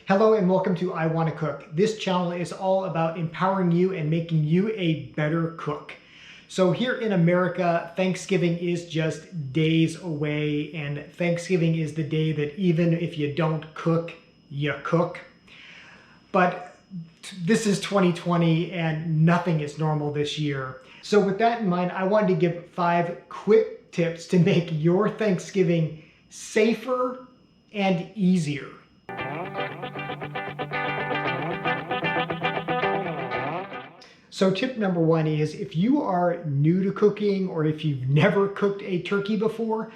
Hello and welcome to I Want to Cook. This channel is all about empowering you and making you a better cook. So here in America, Thanksgiving is just days away, and Thanksgiving is the day that even if you don't cook, you cook. But this is 2020 and nothing is normal this year. So with that in mind, I wanted to give 5 quick tips to make your Thanksgiving safer and easier. So tip number 1 is if you are new to cooking or if you've never cooked a turkey before,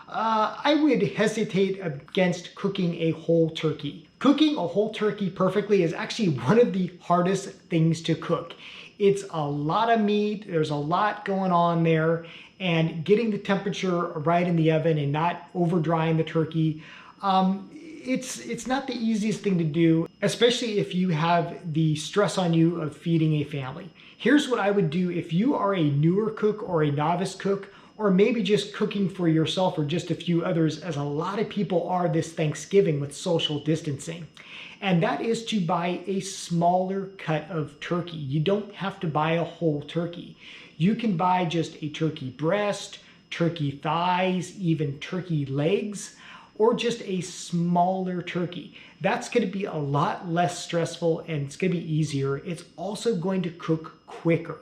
I would hesitate against cooking a whole turkey. Cooking a whole turkey perfectly is actually one of the hardest things to cook. It's a lot of meat, there's a lot going on there, and getting the temperature right in the oven and not over drying the turkey, it's not the easiest thing to do, especially if you have the stress on you of feeding a family. Here's what I would do if you are a newer cook or a novice cook, or maybe just cooking for yourself or just a few others, as a lot of people are this Thanksgiving with social distancing. And that is to buy a smaller cut of turkey. You don't have to buy a whole turkey. You can buy just a turkey breast, turkey thighs, even turkey legs, or just a smaller turkey. That's gonna be a lot less stressful and it's gonna be easier. It's also going to cook quicker.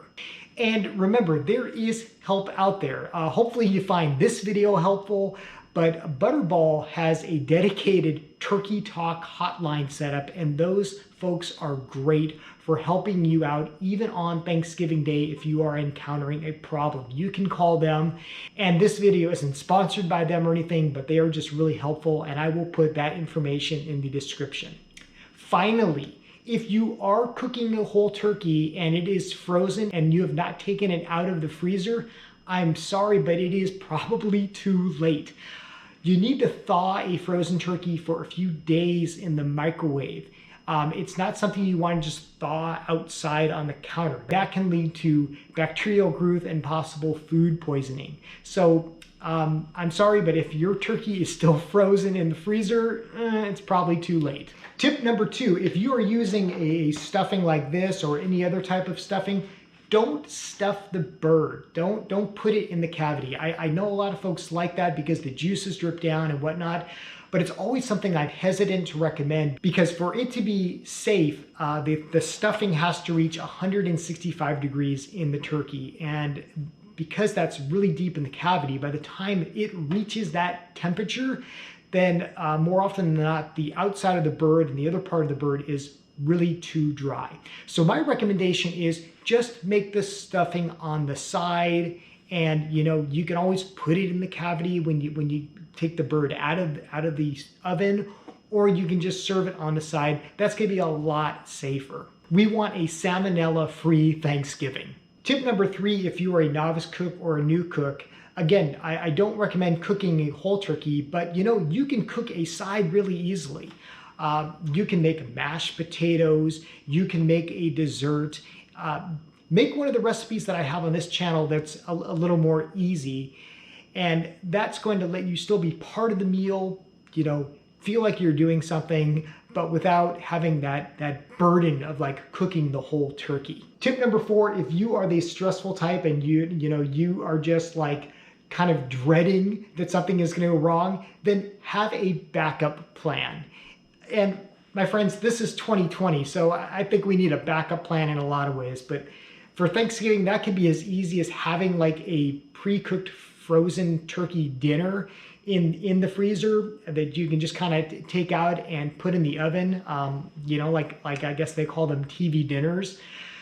And remember, there is help out there. Hopefully you find this video helpful, but Butterball has a dedicated Turkey Talk hotline set up, and those folks are great for helping you out even on Thanksgiving Day if you are encountering a problem. You can call them, and this video isn't sponsored by them or anything, but they are just really helpful, and I will put that information in the description. Finally, if you are cooking a whole turkey and it is frozen and you have not taken it out of the freezer, I'm sorry, but it is probably too late. You need to thaw a frozen turkey for a few days in the microwave. It's not something you want to just thaw outside on the counter. That can lead to bacterial growth and possible food poisoning. So I'm sorry, but if your turkey is still frozen in the freezer, it's probably too late. Tip number 2, if you are using a stuffing like this or any other type of stuffing, don't stuff the bird. Don't put it in the cavity. I know a lot of folks like that because the juices drip down and whatnot, but it's always something I'm hesitant to recommend because for it to be safe, the stuffing has to reach 165 degrees in the turkey. And because that's really deep in the cavity, by the time it reaches that temperature, then more often than not, the outside of the bird and the other part of the bird is really too dry. So my recommendation is just make the stuffing on the side, and you can always put it in the cavity when you take the bird out of the oven, or you can just serve it on the side. That's gonna be a lot safer. We want a salmonella-free Thanksgiving. Tip number 3, if you are a novice cook or a new cook, again, I don't recommend cooking a whole turkey, but you can cook a side really easily. You can make mashed potatoes, you can make a dessert. Make one of the recipes that I have on this channel that's a little more easy, and that's going to let you still be part of the meal, feel like you're doing something, but without having that burden of like cooking the whole turkey. Tip number 4, if you are the stressful type and you are just like kind of dreading that something is going to go wrong, then have a backup plan. And my friends, this is 2020, so I think we need a backup plan in a lot of ways. But for Thanksgiving, that can be as easy as having like a pre-cooked frozen turkey dinner in the freezer that you can just kind of take out and put in the oven, like I guess they call them TV dinners.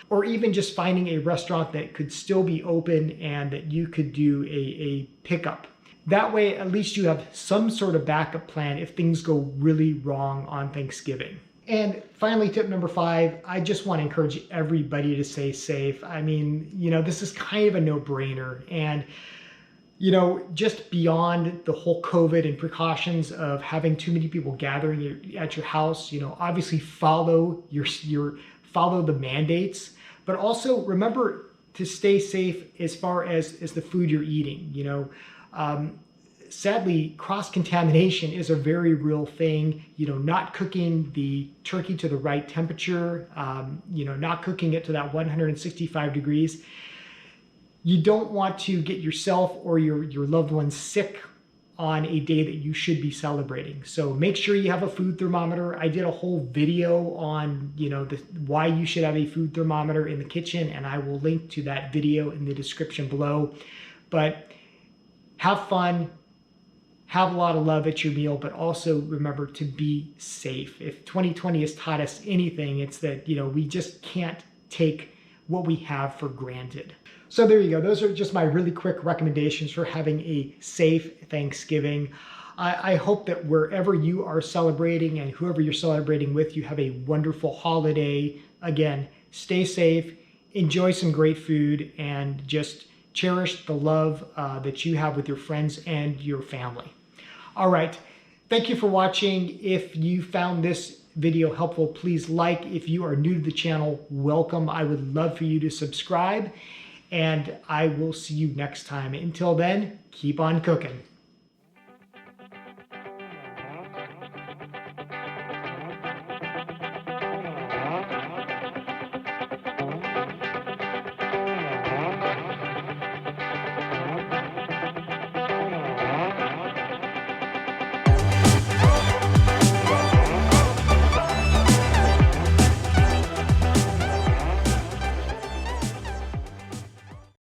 Or even just finding a restaurant that could still be open and that you could do a pickup. That way, at least you have some sort of backup plan if things go really wrong on Thanksgiving. And finally, tip number 5, I just want to encourage everybody to stay safe. I mean, this is kind of a no-brainer. And, just beyond the whole COVID and precautions of having too many people gathering at your house, obviously follow follow the mandates, but also remember to stay safe as far as the food you're eating. sadly, cross-contamination is a very real thing. Not cooking the turkey to the right temperature, not cooking it to that 165 degrees. You don't want to get yourself or your loved ones sick on a day that you should be celebrating. So make sure you have a food thermometer. I did a whole video on, why you should have a food thermometer in the kitchen, and I will link to that video in the description below. But have fun, have a lot of love at your meal, but also remember to be safe. If 2020 has taught us anything, it's that, we just can't take what we have for granted. So there you go. Those are just my really quick recommendations for having a safe Thanksgiving. I hope that wherever you are celebrating and whoever you're celebrating with, you have a wonderful holiday. Again, stay safe, enjoy some great food, and just cherish the love that you have with your friends and your family. All right. Thank you for watching. If you found this video helpful, please like. If you are new to the channel, welcome. I would love for you to subscribe, and I will see you next time. Until then, keep on cooking.